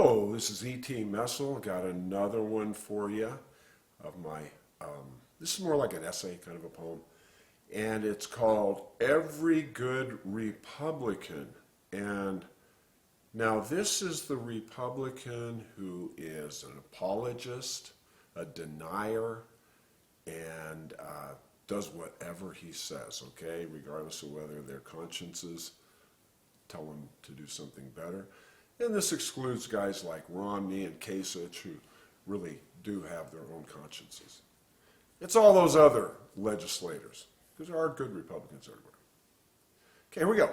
Hello, this is T Messal. Got another one for you of my, this is more like an essay, kind of a poem. And it's called Every Good Republican. And now this is the Republican who is an apologist, a denier, and does whatever he says, okay? Regardless of whether their consciences tell them to do something better. And this excludes guys like Romney and Kasich who really do have their own consciences. It's all those other legislators, because there are good Republicans everywhere. Okay, here we go.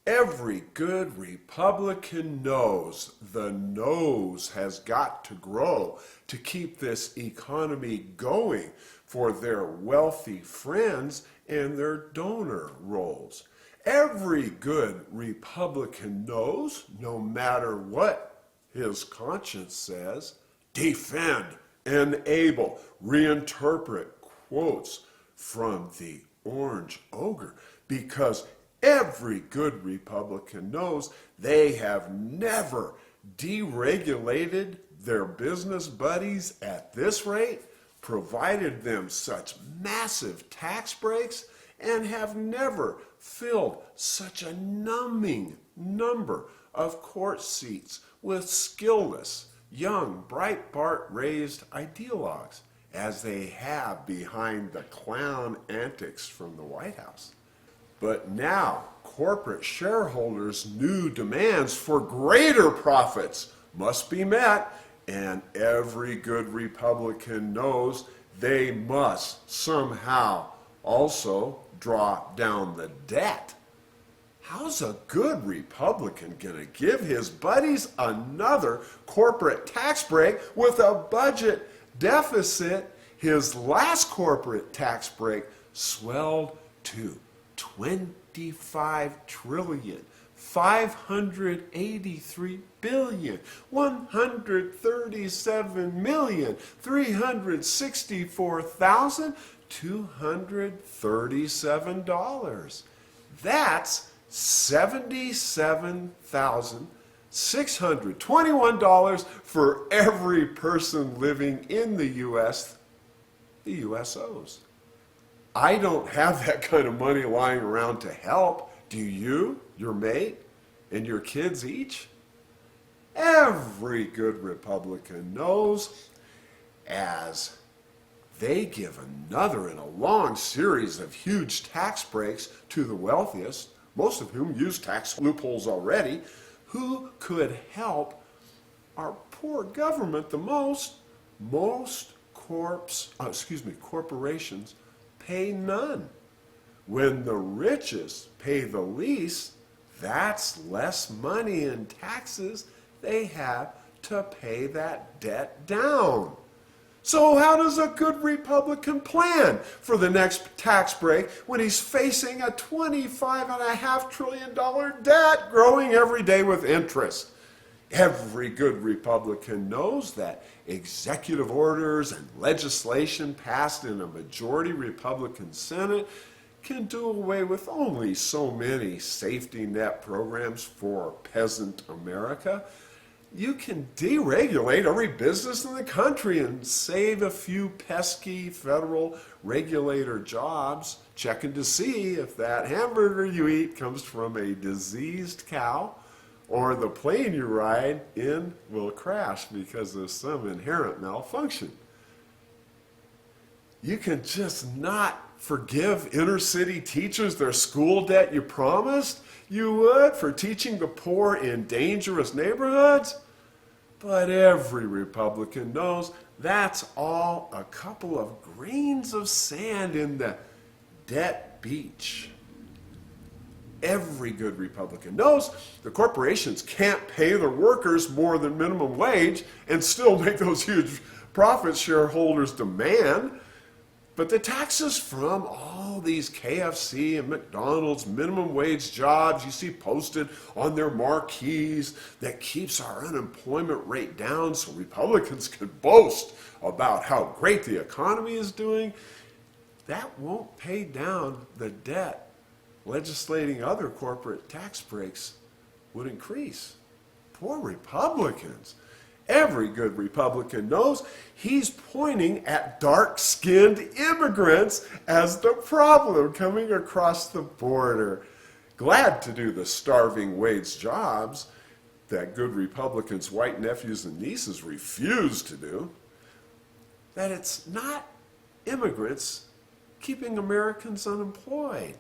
Every good Republican knows the nose has got to grow to keep this economy going for their wealthy friends and their donor rolls. Every good Republican knows, no matter what his conscience says, defend, enable, reinterpret quotes from the Orange Ogre, because every good Republican knows they have never deregulated their business buddies at this rate, provided them such massive tax breaks, and have never filled such a numbing number of court seats with skillless, young, Breitbart-raised ideologues as they have behind the clown antics from the White House. But now, corporate shareholders' new demands for greater profits must be met, and every good Republican knows they must somehow also draw down the debt. How's a good Republican going to give his buddies another corporate tax break with a budget deficit? His last corporate tax break swelled to $25 trillion, $583 billion, $137,364,237. That's $77,621 for every person living in the U.S. the U.S. owes. I don't have that kind of money lying around to help. Do you, your mate, and your kids each? Every good Republican knows, as they give another in a long series of huge tax breaks to the wealthiest, most of whom use tax loopholes already, who could help our poor government the most. Most corporations pay none. When the richest pay the least, that's less money in taxes they have to pay that debt down. So how does a good Republican plan for the next tax break when he's facing a $25.5 trillion debt growing every day with interest? Every good Republican knows that executive orders and legislation passed in a majority Republican Senate can do away with only so many safety net programs for peasant America. You can deregulate every business in the country and save a few pesky federal regulator jobs checking to see if that hamburger you eat comes from a diseased cow or the plane you ride in will crash because of some inherent malfunction. You can just not forgive inner city teachers their school debt you promised you would for teaching the poor in dangerous neighborhoods. But every Republican knows that's all a couple of grains of sand in the debt beach. Every good Republican knows the corporations can't pay their workers more than minimum wage and still make those huge profits shareholders demand. But the taxes from all these KFC and McDonald's minimum wage jobs you see posted on their marquees that keeps our unemployment rate down so Republicans can boast about how great the economy is doing, that won't pay down the debt legislating other corporate tax breaks would increase. Poor Republicans. Every good Republican knows he's pointing at dark-skinned immigrants as the problem coming across the border. Glad to do the starving wage jobs that good Republicans' white nephews and nieces refuse to do. That it's not immigrants keeping Americans unemployed.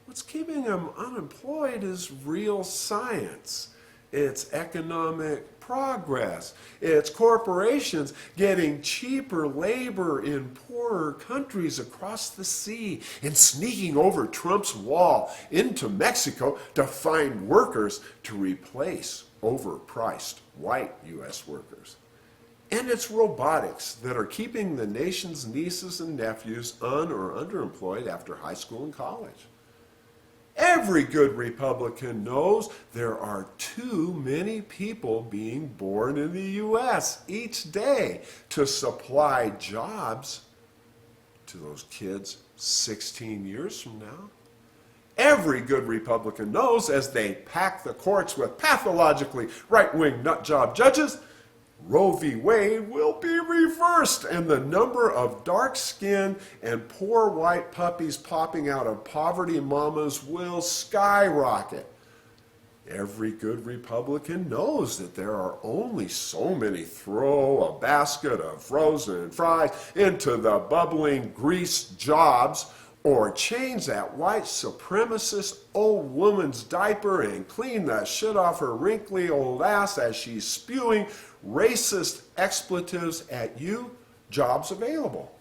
What's keeping them unemployed is real science. It's economic progress. It's corporations getting cheaper labor in poorer countries across the sea and sneaking over Trump's wall into Mexico to find workers to replace overpriced white U.S. workers. And it's robotics that are keeping the nation's nieces and nephews or underemployed after high school and college. Every good Republican knows there are too many people being born in the U.S. each day to supply jobs to those kids 16 years from now. Every good Republican knows as they pack the courts with pathologically right-wing nutjob judges, Roe v. Wade will be reversed, and the number of dark-skinned and poor white puppies popping out of poverty mamas will skyrocket. Every good Republican knows that there are only so many throw a basket of frozen fries into the bubbling grease jobs or change that white supremacist old woman's diaper and clean the shit off her wrinkly old ass as she's spewing racist expletives at you, jobs available.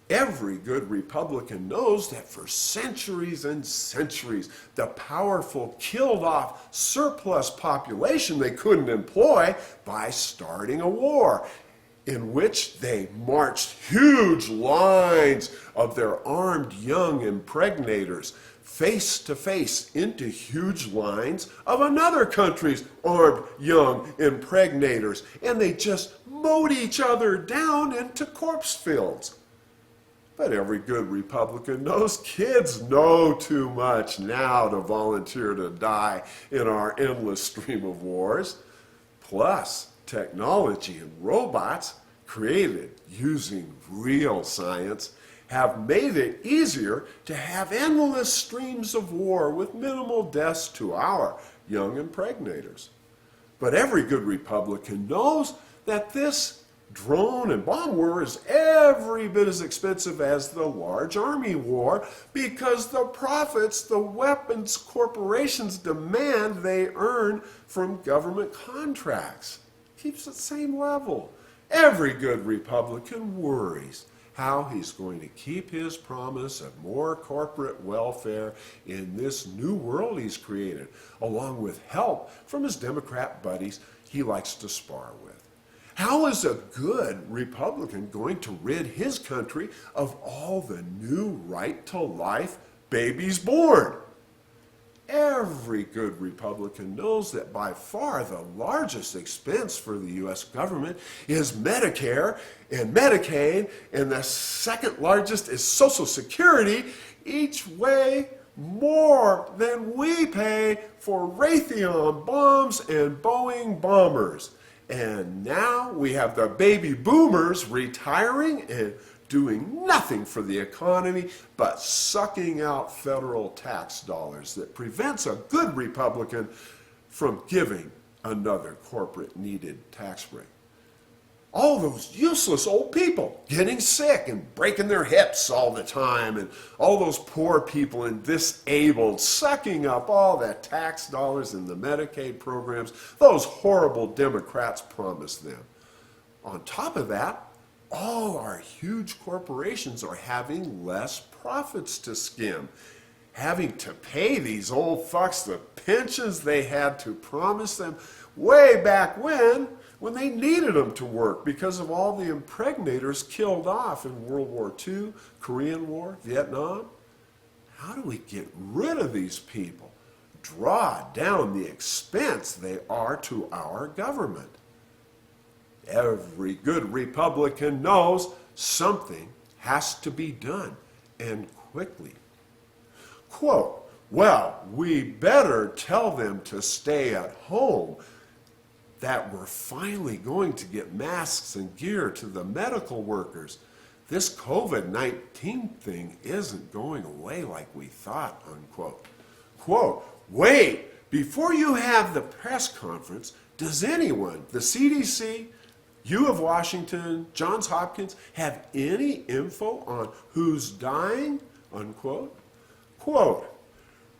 Every good Republican knows that for centuries and centuries, the powerful killed off surplus population they couldn't employ by starting a war, in which they marched huge lines of their armed young impregnators face to face into huge lines of another country's armed young impregnators, and they just mowed each other down into corpse fields. But every good Republican knows kids know too much now to volunteer to die in our endless stream of wars. Plus, technology and robots created using real science have made it easier to have endless streams of war with minimal deaths to our young impregnators. But every good Republican knows that this drone and bomb war is every bit as expensive as the large army war because the profits the weapons corporations demand they earn from government contracts. Keeps the same level. Every good Republican worries how he's going to keep his promise of more corporate welfare in this new world he's created, along with help from his Democrat buddies he likes to spar with. How is a good Republican going to rid his country of all the new right-to-life babies born? Every good Republican knows that by far the largest expense for the U.S. government is Medicare and Medicaid, and the second largest is Social Security, each way more than we pay for Raytheon bombs and Boeing bombers. And now we have the baby boomers retiring and doing nothing for the economy but sucking out federal tax dollars that prevents a good Republican from giving another corporate needed tax break. All those useless old people getting sick and breaking their hips all the time, and all those poor people and disabled sucking up all the tax dollars in the Medicaid programs those horrible Democrats promised them. On top of that, all our huge corporations are having less profits to skim, having to pay these old fucks the pensions they had to promise them way back when they needed them to work because of all the impregnators killed off in World War II, Korean War, Vietnam. How do we get rid of these people? Draw down the expense they are to our government. Every good Republican knows something has to be done, and quickly. Quote, Well, we better tell them to stay at home, that we're finally going to get masks and gear to the medical workers. This COVID-19 thing isn't going away like we thought, unquote. Quote, wait, before you have the press conference, does anyone, the CDC, U of Washington, Johns Hopkins, have any info on who's dying, unquote? Quote,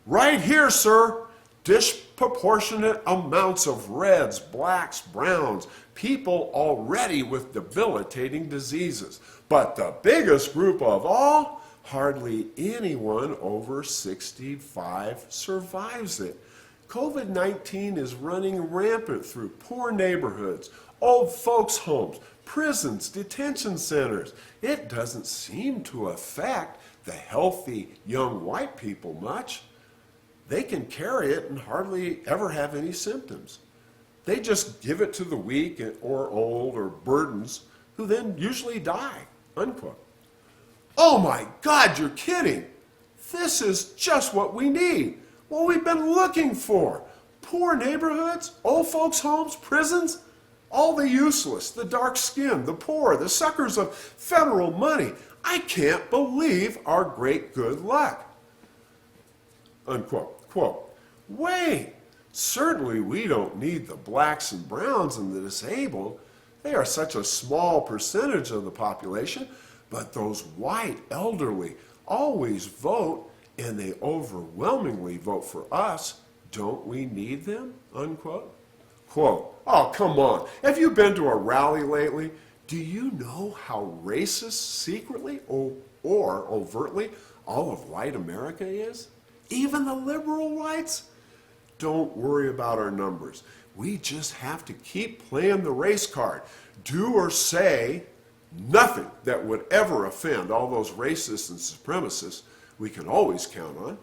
right here, sir, disproportionate amounts of reds, blacks, browns, people already with debilitating diseases. But the biggest group of all, hardly anyone over 65 survives it. COVID-19 is running rampant through poor neighborhoods, old folks' homes, prisons, detention centers. It doesn't seem to affect the healthy young white people much. They can carry it and hardly ever have any symptoms. They just give it to the weak or old or burdens, who then usually die, unquote. Oh my God, you're kidding. This is just what we need, what we've been looking for. Poor neighborhoods, old folks' homes, prisons, all the useless, the dark-skinned, the poor, the suckers of federal money. I can't believe our great good luck, unquote. Quote, wait, certainly we don't need the blacks and browns and the disabled. They are such a small percentage of the population, but those white elderly always vote, and they overwhelmingly vote for us. Don't we need them, unquote? Quote, oh, come on. Have you been to a rally lately? Do you know how racist secretly or overtly all of white America is? Even the liberal whites? Don't worry about our numbers. We just have to keep playing the race card. Do or say nothing that would ever offend all those racists and supremacists we can always count on.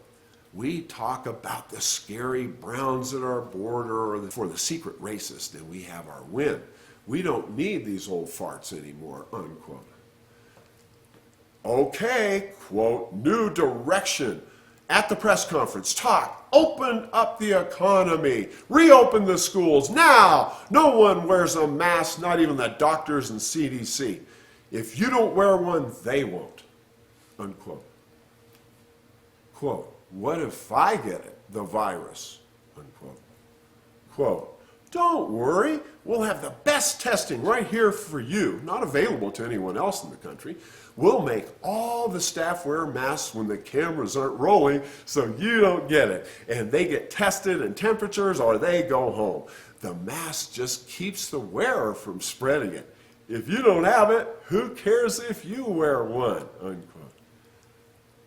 We talk about the scary browns at our border or for the secret racist, and we have our win. We don't need these old farts anymore, unquote. Okay, quote, new direction. At the press conference, talk, open up the economy, reopen the schools now. No one wears a mask, not even the doctors and CDC. If you don't wear one, they won't, unquote. Quote, what if I get it, the virus, unquote. Quote, don't worry, we'll have the best testing right here for you, not available to anyone else in the country. We'll make all the staff wear masks when the cameras aren't rolling so you don't get it. And they get tested and temperatures or they go home. The mask just keeps the wearer from spreading it. If you don't have it, who cares if you wear one, unquote.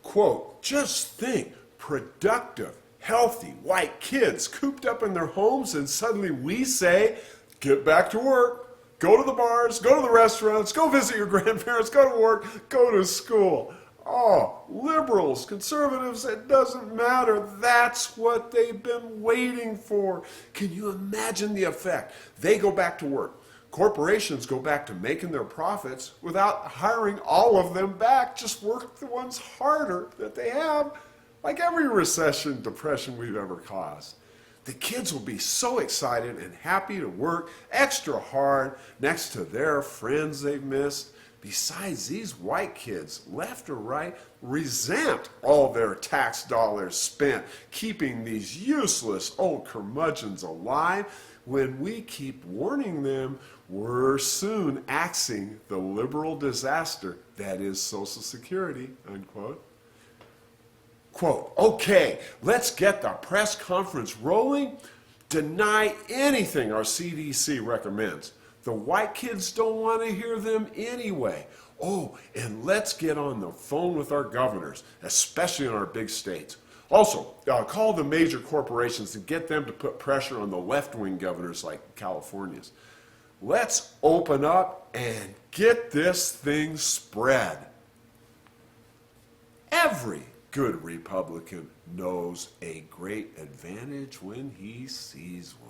Quote, just think, productive, healthy, white kids cooped up in their homes, and suddenly we say, get back to work. Go to the bars, go to the restaurants, go visit your grandparents, go to work, go to school. Oh, liberals, conservatives, it doesn't matter. That's what they've been waiting for. Can you imagine the effect? They go back to work. Corporations go back to making their profits without hiring all of them back. Just work the ones harder that they have, like every recession, depression we've ever caused. The kids will be so excited and happy to work extra hard next to their friends they've missed. Besides, these white kids, left or right, resent all their tax dollars spent keeping these useless old curmudgeons alive. When we keep warning them, we're soon axing the liberal disaster that is Social Security, unquote. Quote, okay, let's get the press conference rolling. Deny anything our CDC recommends. The white kids don't want to hear them anyway. Oh, and let's get on the phone with our governors, especially in our big states. Also, call the major corporations and get them to put pressure on the left-wing governors like California's. Let's open up and get this thing spread. Every good Republican knows a great advantage when he sees one.